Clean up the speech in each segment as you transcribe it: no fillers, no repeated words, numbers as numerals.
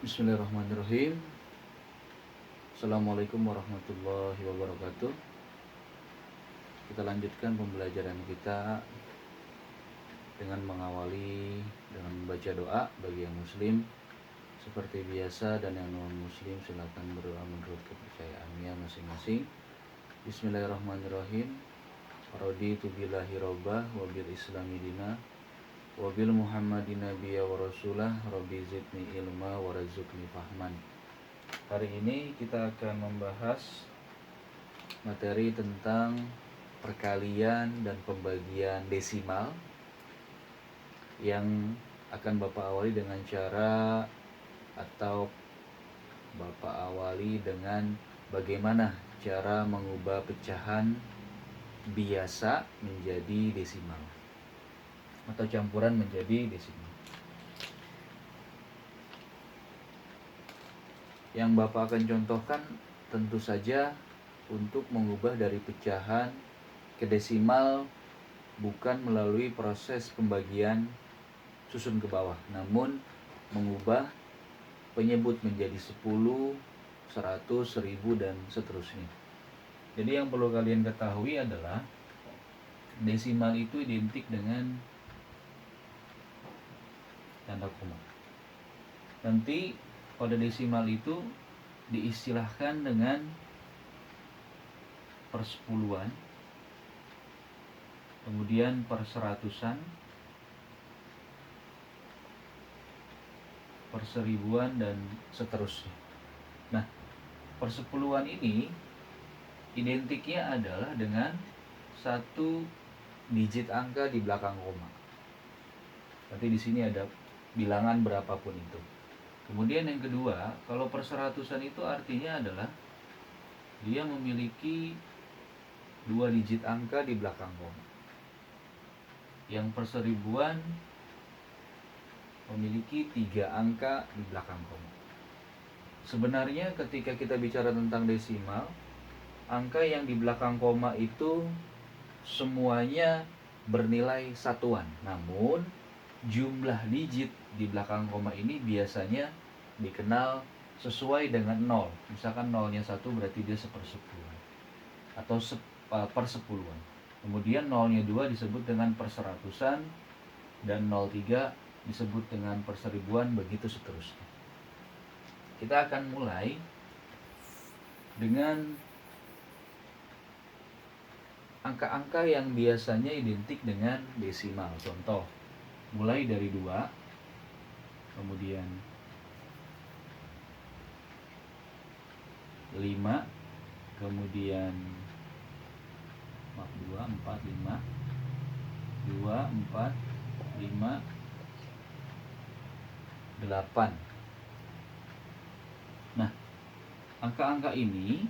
Bismillahirrahmanirrahim. Assalamualaikum warahmatullahi wabarakatuh. Kita lanjutkan pembelajaran kita dengan mengawali dengan membaca doa bagi yang muslim seperti biasa, dan yang non muslim silakan berdoa menurut kepercayaannya masing-masing. Bismillahirrahmanirrahim. Raditu billahi rabbah wa bil islami dina wa bil muhammadin nabiyya wa rasulah rabbi zidni ilma wa razukni fahman. Hari ini kita akan membahas materi tentang perkalian dan pembagian desimal yang akan Bapak awali dengan cara bagaimana cara mengubah pecahan biasa menjadi desimal atau campuran menjadi desimal. Yang Bapak akan contohkan tentu saja untuk mengubah dari pecahan ke desimal bukan melalui proses pembagian susun ke bawah, namun mengubah penyebut menjadi 10, 100, 1000 dan seterusnya. Jadi yang perlu kalian ketahui adalah desimal itu identik dengan tanda koma. Nanti pada desimal itu diistilahkan dengan persepuluhan, kemudian perseratusan, perseribuan dan seterusnya. Nah, persepuluhan ini identiknya adalah dengan satu digit angka di belakang koma. Berarti di sini ada bilangan berapapun itu. Kemudian yang kedua, kalau perseratusan itu artinya adalah dia memiliki 2 digit angka di belakang koma. Yang perseribuan memiliki 3 angka di belakang koma. Sebenarnya ketika kita bicara tentang desimal, angka yang di belakang koma itu semuanya bernilai satuan. Namun jumlah digit di belakang koma ini biasanya dikenal sesuai dengan 0. Misalkan 0-nya 1 berarti dia sepersepuluhan atau persepuluhan. Kemudian 0-nya 2 disebut dengan perseratusan, dan 03 disebut dengan perseribuan, begitu seterusnya. Kita akan mulai dengan angka-angka yang biasanya identik dengan desimal. Contoh, mulai dari 2, kemudian 5, kemudian 2, 4, 5, 2, 4, 5, 8. Nah, angka-angka ini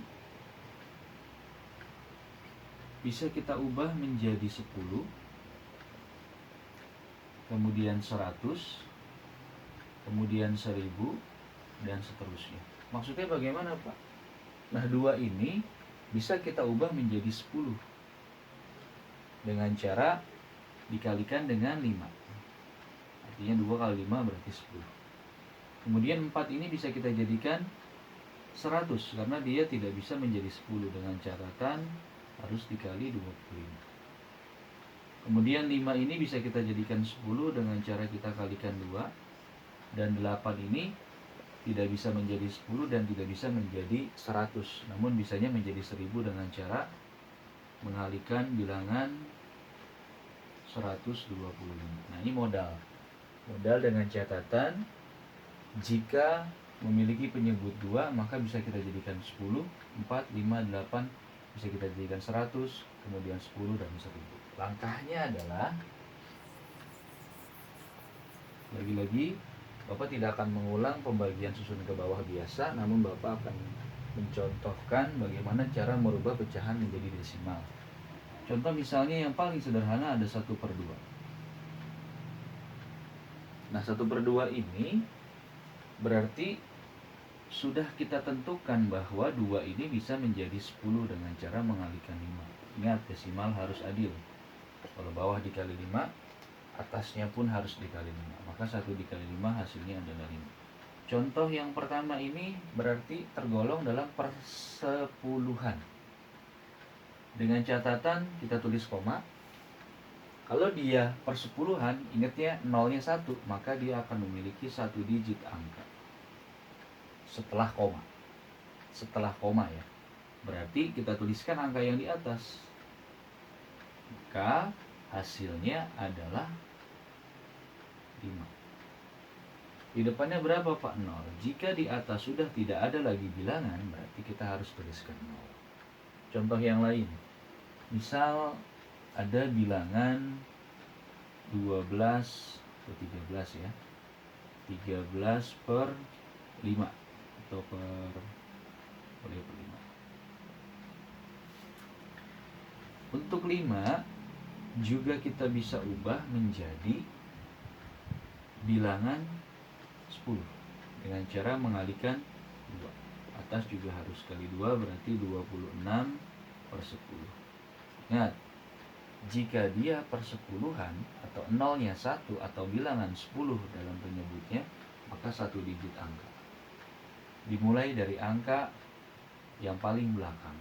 bisa kita ubah menjadi 10, kemudian 100, kemudian 1000 dan seterusnya. Maksudnya bagaimana, Pak? Nah, 2 ini bisa kita ubah menjadi 10 dengan cara dikalikan dengan 5. Artinya 2 kali 5 berarti 10. Kemudian 4 ini bisa kita jadikan 100 karena dia tidak bisa menjadi 10 dengan catatan harus dikali 25. Kemudian 5 ini bisa kita jadikan 10 dengan cara kita kalikan 2. Dan 8 ini tidak bisa menjadi 10 dan tidak bisa menjadi 100, namun bisanya menjadi 1000 dengan cara mengalikan bilangan 125. Nah, ini modal dengan catatan jika memiliki penyebut 2 maka bisa kita jadikan 10, 4, 5, 8 bisa kita jadikan 100, kemudian 10 dan 1000. Langkahnya adalah lagi-lagi Bapak tidak akan mengulang pembagian susun ke bawah biasa, namun Bapak akan mencontohkan bagaimana cara merubah pecahan menjadi desimal. Contoh misalnya yang paling sederhana ada 1/2. Nah, 1/2 ini berarti sudah kita tentukan bahwa 2 ini bisa menjadi 10 dengan cara mengalikan 5. Ingat, desimal harus adil. Kalau bawah dikali 5, atasnya pun harus dikali 5. Maka 1 dikali 5 hasilnya adalah 5. Contoh yang pertama ini berarti tergolong dalam persepuluhan. Dengan catatan kita tulis koma. Kalau dia persepuluhan, ingat ya nolnya 1, maka dia akan memiliki 1 digit angka setelah koma. Setelah koma ya. Berarti kita tuliskan angka yang di atas. Maka hasilnya adalah 5. Di depannya berapa Pak? 0. Jika di atas sudah tidak ada lagi bilangan, berarti kita harus tuliskan 0. Contoh yang lain. Misal ada bilangan 12 atau 13 ya. 13 per 5 atau per 5. Untuk 5 juga kita bisa ubah menjadi bilangan 10 dengan cara mengalihkan 2. Atas juga harus kali 2, berarti 26 per 10. Ingat, jika dia persepuluhan atau nolnya 1 atau bilangan 10 dalam penyebutnya, maka 1 digit angka. Dimulai dari angka yang paling belakang.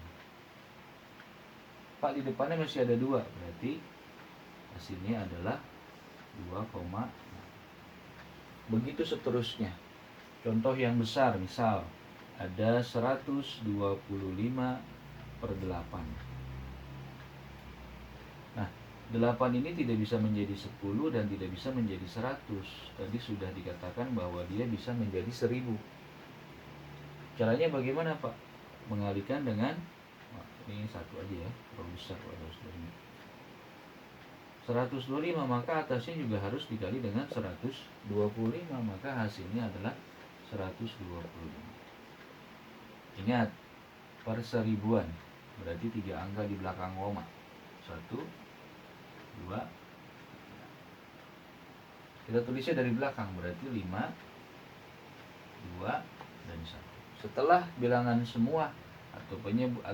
Pak, di depannya masih ada 2, berarti hasilnya adalah 2,6. Begitu seterusnya. Contoh yang besar, misal ada 125 per 8. Nah, 8 ini tidak bisa menjadi 10 dan tidak bisa menjadi 100. Tadi sudah dikatakan bahwa dia bisa menjadi 1000. Caranya bagaimana Pak? Mengalihkan dengan, ini 1 aja ya, terlalu besar kalau harus dari ini. 125, maka atasnya juga harus dikali dengan 125, maka hasilnya adalah 125. Ingat, per 1000-an, berarti 3 angka di belakang koma. 1, 2. Kita tulisnya dari belakang, berarti 5, 2, dan 1. Setelah bilangan semua atau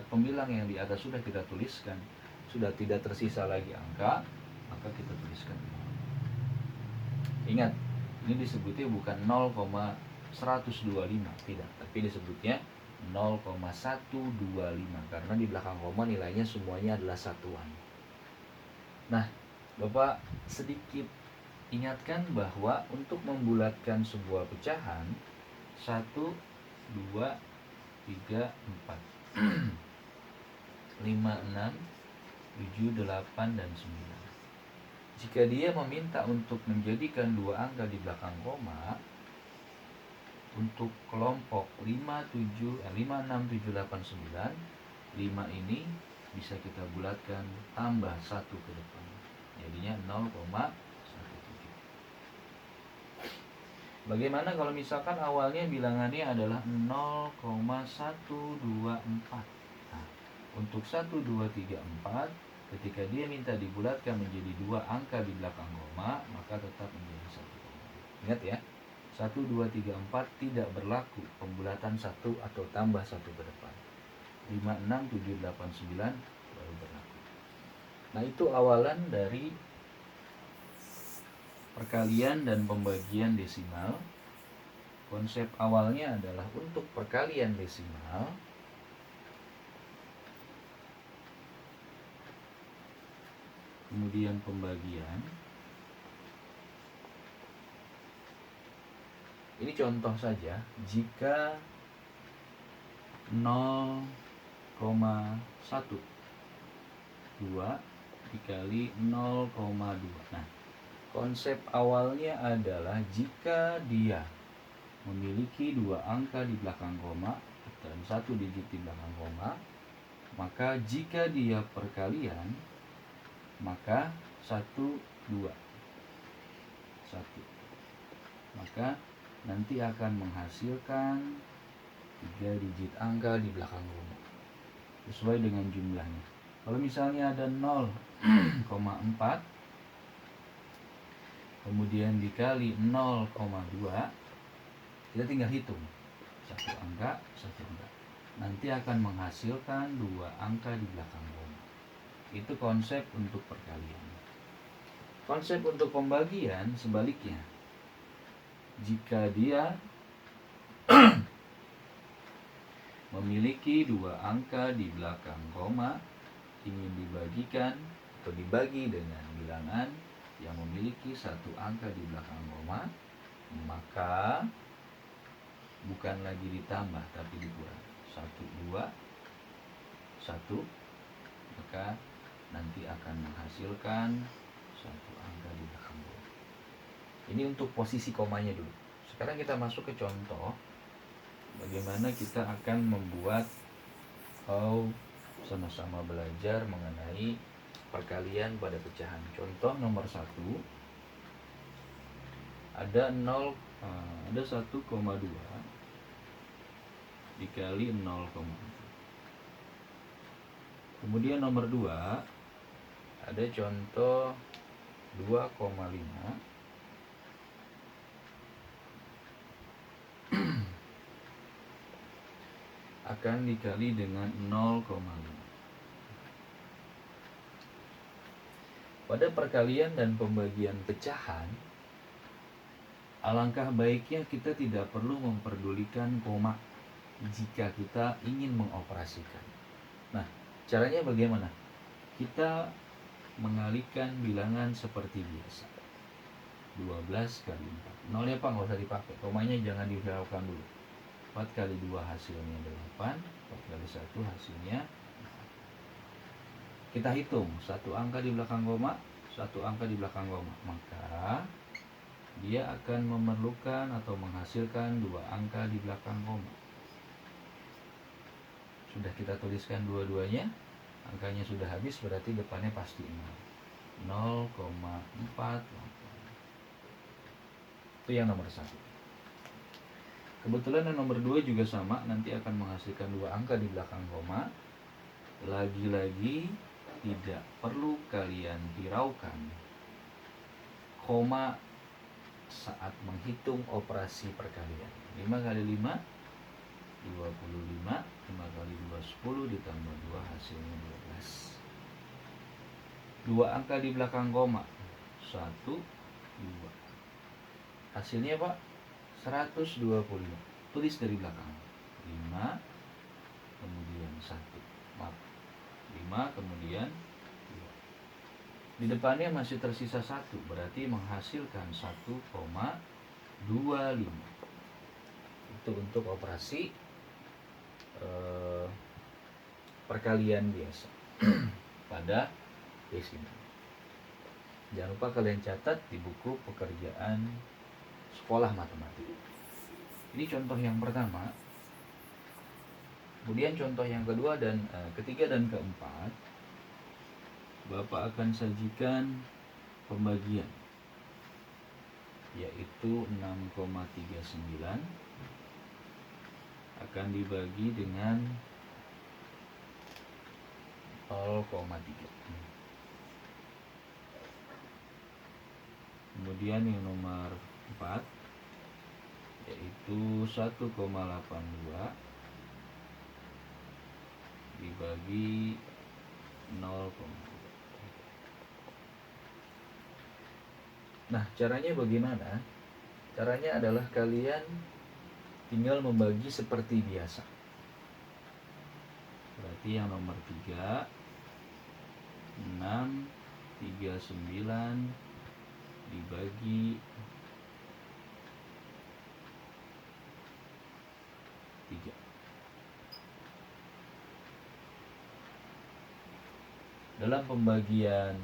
pembilang yang di atas sudah kita tuliskan, sudah tidak tersisa lagi angka, maka kita tuliskan 0. Ingat, ini disebutnya bukan 0,125, tidak, tapi disebutnya 0,125 karena di belakang koma nilainya semuanya adalah satuan. Nah, Bapak sedikit ingatkan bahwa untuk membulatkan sebuah pecahan 1, 2, 3, 4 5, 6, 7, 8, dan 9. Jika dia meminta untuk menjadikan 2 angka di belakang koma, untuk kelompok 5, 6, 7, 8, 9, 5 ini bisa kita bulatkan tambah 1 ke depan. Jadinya 0,17. Bagaimana kalau misalkan awalnya bilangannya adalah 0,124. Nah, untuk 1, 2, 3, 4, ketika dia minta dibulatkan menjadi 2 angka di belakang koma, maka tetap menjadi 1 koma. Ingat ya, 1, 2, 3, 4 tidak berlaku pembulatan 1 atau tambah 1 ke depan. 5, 6, 7, 8, 9 baru berlaku. Nah, itu awalan dari perkalian dan pembagian desimal. Konsep awalnya adalah untuk perkalian desimal, kemudian pembagian. Ini contoh saja, jika 0,12 dikali 0,2. Nah, konsep awalnya adalah jika dia memiliki 2 angka di belakang koma dan 1 digit di belakang koma, maka jika dia perkalian, maka 1, 2, 1. Maka nanti akan menghasilkan 3 digit angka di belakang koma sesuai dengan jumlahnya. Kalau misalnya ada 0,4 kemudian dikali 0,2, kita tinggal hitung 1 angka, 1 angka. Nanti akan menghasilkan 2 angka di belakang koma. Itu konsep untuk perkalian. Konsep untuk pembagian sebaliknya. Jika dia memiliki dua angka di belakang koma, ingin dibagikan atau dibagi dengan bilangan yang memiliki satu angka di belakang koma, maka bukan lagi ditambah tapi dikurang. 1, 2, 1, maka nanti akan menghasilkan satu angka di belakang koma. Ini untuk posisi komanya dulu. Sekarang kita masuk ke contoh bagaimana kita akan membuat sama-sama belajar mengenai perkalian pada pecahan. Contoh nomor 1, ada 1,2 dikali 0,4. Kemudian nomor 2, ada contoh 2,5 akan dikali dengan 0,5. Pada perkalian dan pembagian pecahan, alangkah baiknya kita tidak perlu memperdulikan koma jika kita ingin mengoperasikan. Nah, caranya bagaimana? Kita mengalihkan bilangan seperti biasa. 12 kali 4. Nolnya Pak nggak usah dipakai, komanya jangan dihiraukan dulu. 4 kali 2 hasilnya 8, 4 kali 1 hasilnya 4. Kita hitung, satu angka di belakang koma, satu angka di belakang koma. Maka dia akan memerlukan atau menghasilkan dua angka di belakang koma. Sudah kita tuliskan dua-duanya, angkanya sudah habis, berarti depannya pasti 0. 0,4. Itu yang nomor 1. Kebetulan yang nomor 2 juga sama, nanti akan menghasilkan dua angka di belakang koma. Lagi-lagi tidak perlu kalian hiraukan koma saat menghitung operasi perkalian. 5 kali 5, 25. 5 kali 2, 10, ditambah 2 hasilnya 12. Dua angka di belakang koma, 1, 2. Hasilnya Pak 125. Tulis dari belakang. 5 kemudian 1. Maaf. 5 kemudian 2. Di depannya masih tersisa 1, berarti menghasilkan 1,25. Itu untuk operasi perkalian biasa pada desimal. Jangan lupa kalian catat di buku pekerjaan sekolah matematik. Ini contoh yang pertama. Kemudian contoh yang kedua dan ketiga dan keempat, Bapak akan sajikan pembagian, yaitu 6,39 akan dibagi dengan 0,3. Kemudian yang nomor 4, yaitu 1,82 dibagi 0,3. Nah, caranya bagaimana? Caranya adalah kalian tinggal membagi seperti biasa. Berarti yang nomor 3, 6,39 dibagi 3. Dalam pembagian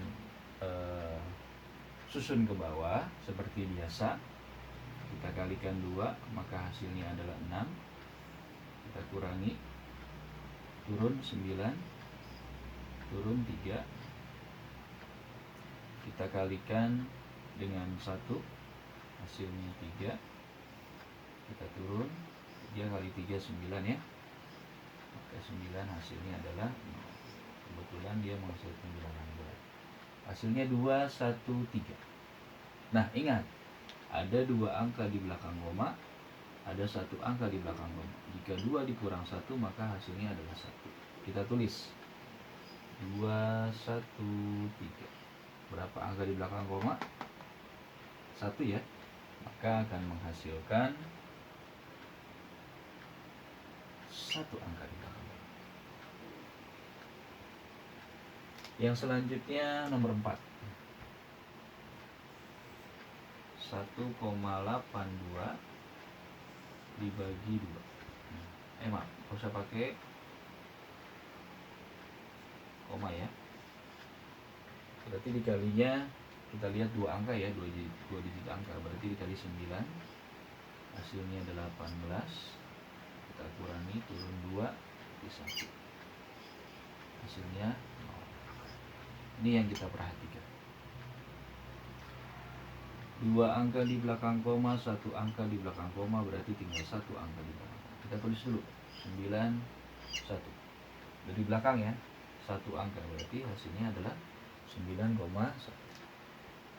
susun ke bawah seperti biasa, kita kalikan 2, maka hasilnya adalah 6. Kita kurangi, turun 9, turun 3. Kita kalikan dengan 1, hasilnya 3. Kita turun, 3 kali 3 9 ya. Maka 9 hasilnya adalah 0. Kebetulan dia menghasilkan bilangan berat. Hasilnya 2, 1, 3. Nah, ingat, ada dua angka di belakang koma, ada satu angka di belakang koma. Jika 2 dikurang 1, maka hasilnya adalah 1. Kita tulis 2, 1, 3. Berapa angka di belakang koma? 1 ya. Maka akan menghasilkan satu angka di belakang. Yang selanjutnya nomor 4. 1,82 dibagi 2. Maaf, gak usah pakai koma ya. Berarti dikalinya, kita lihat dua angka ya, dua digit angka. Berarti dikali 9, hasilnya 18. Kita kurangi, turun 2, di 1. Hasilnya 0. Ini yang kita perhatikan. Dua angka di belakang koma, satu angka di belakang koma, berarti tinggal satu angka di belakang. Kita tulis dulu 9, 1. Dari belakang ya, satu angka, berarti hasilnya adalah 9,1.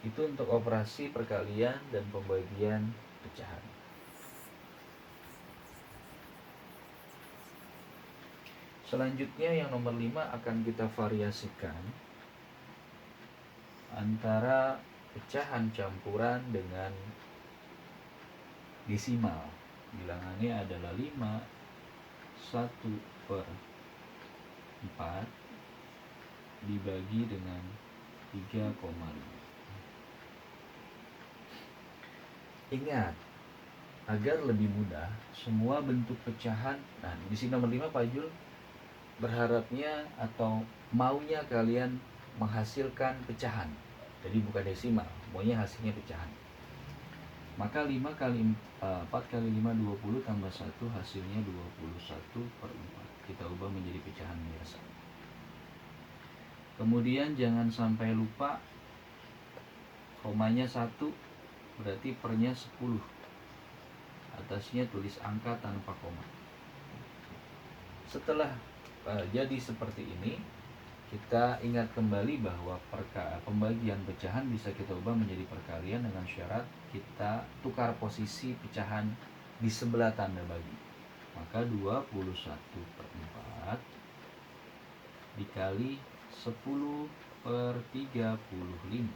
Itu untuk operasi perkalian dan pembagian pecahan. Selanjutnya yang nomor 5 akan kita variasikan antara pecahan campuran dengan desimal. Bilangannya adalah 5, 1/4 dibagi dengan 3,5. Ingat, agar lebih mudah, semua bentuk pecahan. Nah, di sini nomor 5 Pak Jul berharapnya atau maunya kalian menghasilkan pecahan. Jadi bukan desimal, maunya hasilnya pecahan. Maka 5 kali 4 kali 5 20 tambah 1 hasilnya 21/4. Kita ubah menjadi pecahan biasa. Kemudian jangan sampai lupa komanya 1, berarti pernya 10. Atasnya tulis angka tanpa koma. Setelah jadi seperti ini, kita ingat kembali bahwa pembagian pecahan bisa kita ubah menjadi perkalian dengan syarat kita tukar posisi pecahan di sebelah tanda bagi. Maka 21/4 dikali 10/35.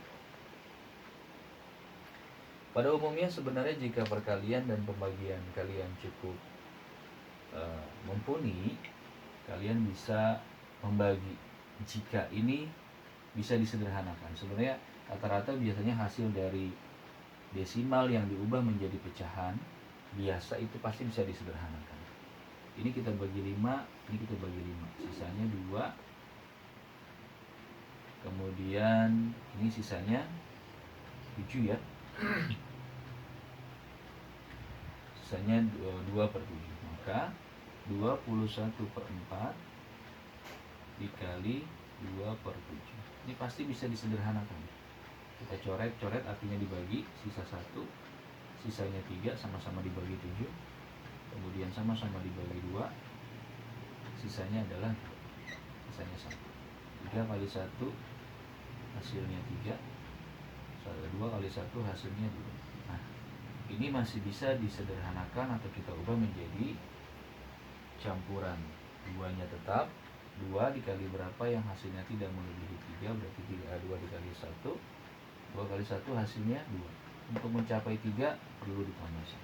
Pada umumnya sebenarnya jika perkalian dan pembagian kalian cukup mumpuni, kalian bisa membagi. Jika ini bisa disederhanakan, sebenarnya rata-rata biasanya hasil dari desimal yang diubah menjadi pecahan biasa itu pasti bisa disederhanakan. Ini kita bagi 5, ini kita bagi 5, sisanya 2. Kemudian ini sisanya 7 ya. Sisanya 2/7. Maka 21/4 dikali 2/7. Ini pasti bisa disederhanakan. Kita coret-coret, artinya dibagi, sisa 1, sisanya 3, sama-sama dibagi 7. Kemudian sama-sama dibagi 2, sisanya adalah 2. Sisanya 1. 3 kali 1 hasilnya 3. 2 kali 1 hasilnya 2. Nah, ini masih bisa disederhanakan atau kita ubah menjadi campuran. 2-nya tetap 2 dikali berapa yang hasilnya tidak melebihi 3, berarti 2 dikali 1. 2 kali 1 hasilnya 2. Untuk mencapai 3 perlu ditambah 1.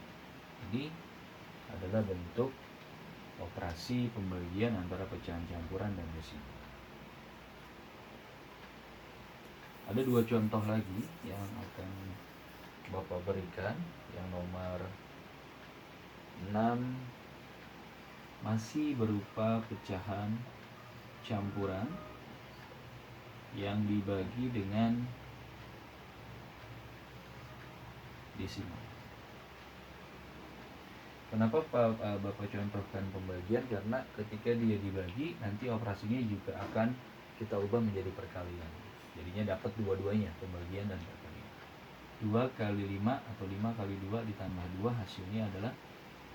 Ini adalah bentuk operasi pembagian antara pecahan campuran dan desimal. Ada 2 contoh lagi yang akan Bapak berikan. Yang nomor 6 masih berupa pecahan campuran yang dibagi dengan desimal. Kenapa Bapak contohkan pembagian? Karena ketika dia dibagi, nanti operasinya juga akan kita ubah menjadi perkalian. Jadinya dapat dua-duanya, pembagian dan perkalian. 2 kali 5 atau 5 kali 2 ditambah 2 hasilnya adalah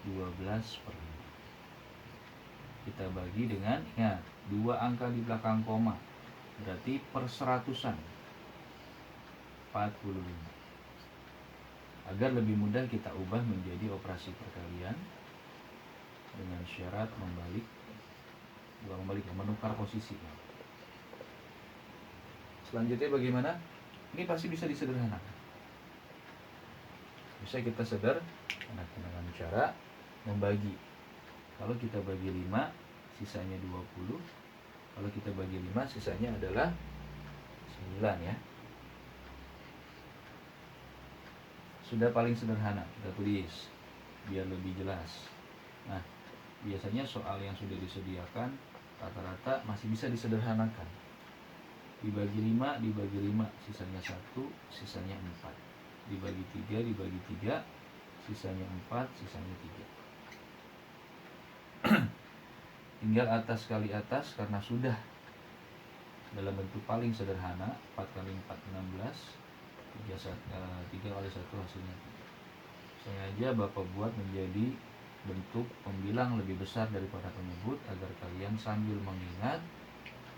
12/5. Kita bagi dengan, ingat, 2 angka di belakang koma, berarti per seratusan, 45. Agar lebih mudah kita ubah menjadi operasi perkalian dengan syarat menukar posisinya. Selanjutnya bagaimana? Ini pasti bisa disederhanakan. Bisa kita sederhanakan dengan cara membagi Kalau kita bagi 5, sisanya 20. Kalau kita bagi 5, sisanya adalah 9 ya. Sudah paling sederhana, kita tulis biar lebih jelas. Nah, biasanya soal yang sudah disediakan rata-rata masih bisa disederhanakan. Dibagi 5, sisanya 1, sisanya 4. Dibagi 3, sisanya 4, sisanya 3. Tinggal atas kali atas karena sudah dalam bentuk paling sederhana. 4 kali 4, 16. 3 kali 1 hasilnya 3. Sengaja Bapak buat menjadi bentuk pembilang lebih besar daripada penyebut agar kalian sambil mengingat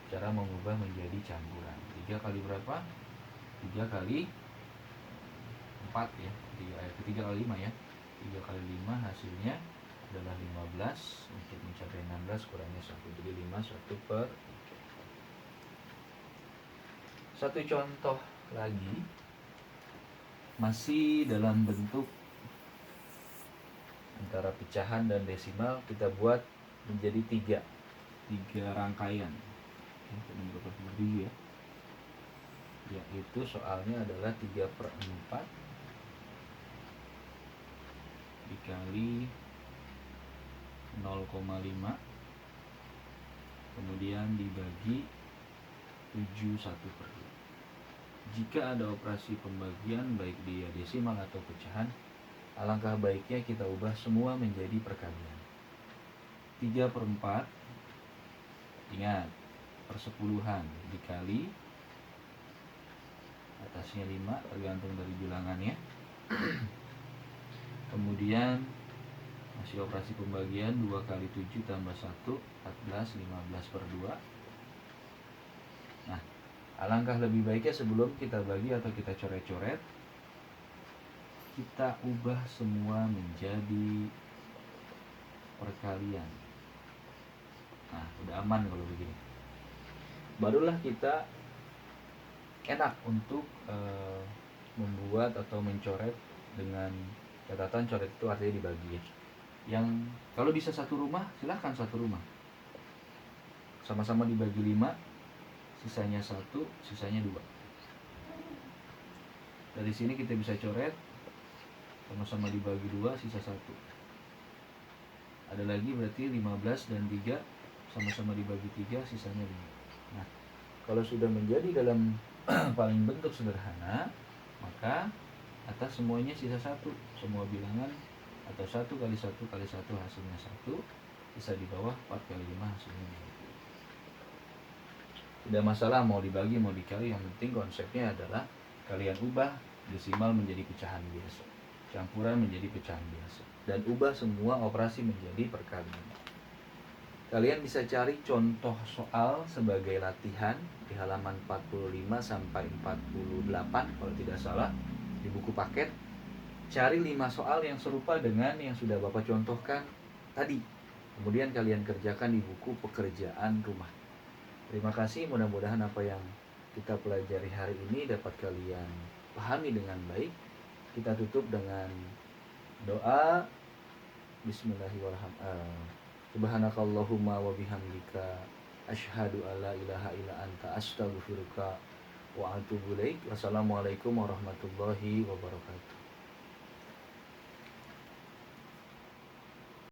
cara mengubah menjadi campuran. 3 kali berapa? 3 kali 4 ya. 3 kali 5 ya. 3 kali 5 hasilnya adalah 15. Untuk mencapai 16 kurangnya 1. Jadi 5 1 per 1. Satu contoh lagi, masih dalam bentuk antara pecahan dan desimal, kita buat menjadi 3 rangkaian. Ya, yaitu soalnya adalah 3/4 dikali 0,5 kemudian dibagi 7/1/2. Jika ada operasi pembagian baik dia desimal atau pecahan, alangkah baiknya kita ubah semua menjadi perkalian. 3/4, ingat, persepuluhan dikali atasnya 5 tergantung dari bilangannya. Kemudian masih operasi pembagian 2 kali 7 tambah 1, 14, 15/2. Nah, alangkah lebih baiknya sebelum kita bagi atau kita coret-coret, kita ubah semua menjadi perkalian. Nah, udah aman kalau begini. Barulah kita enak untuk membuat atau mencoret dengan catatan coret itu artinya dibagi. Yang kalau bisa satu rumah, silahkan satu rumah. Sama-sama dibagi 5, sisanya 1, sisanya 2. Dari sini kita bisa coret, sama-sama dibagi 2, sisa 1. Ada lagi berarti 15 dan 3 sama-sama dibagi 3, sisanya 5. Nah, kalau sudah menjadi dalam paling bentuk sederhana, maka atas semuanya sisa 1. Semua bilangan atau 1 kali 1 kali 1 hasilnya 1. Sisa di bawah 4 kali 5 hasilnya 2. Tidak masalah mau dibagi mau dikali, yang penting konsepnya adalah kalian ubah desimal menjadi pecahan biasa, campuran menjadi pecahan biasa, dan ubah semua operasi menjadi perkalian. Kalian bisa cari contoh soal sebagai latihan di halaman 45 sampai 48 kalau tidak salah di buku paket. Cari 5 soal yang serupa dengan yang sudah Bapak contohkan tadi. Kemudian kalian kerjakan di buku pekerjaan rumah. Terima kasih, mudah-mudahan apa yang kita pelajari hari ini dapat kalian pahami dengan baik. Kita tutup dengan doa. Bismillahirrahmanirrahim. Subhanakallahumma wa bihamdika asyhadu alla ilaha illa anta astaghfiruka wa atubu ilaik. Wassalamualaikum warahmatullahi wabarakatuh.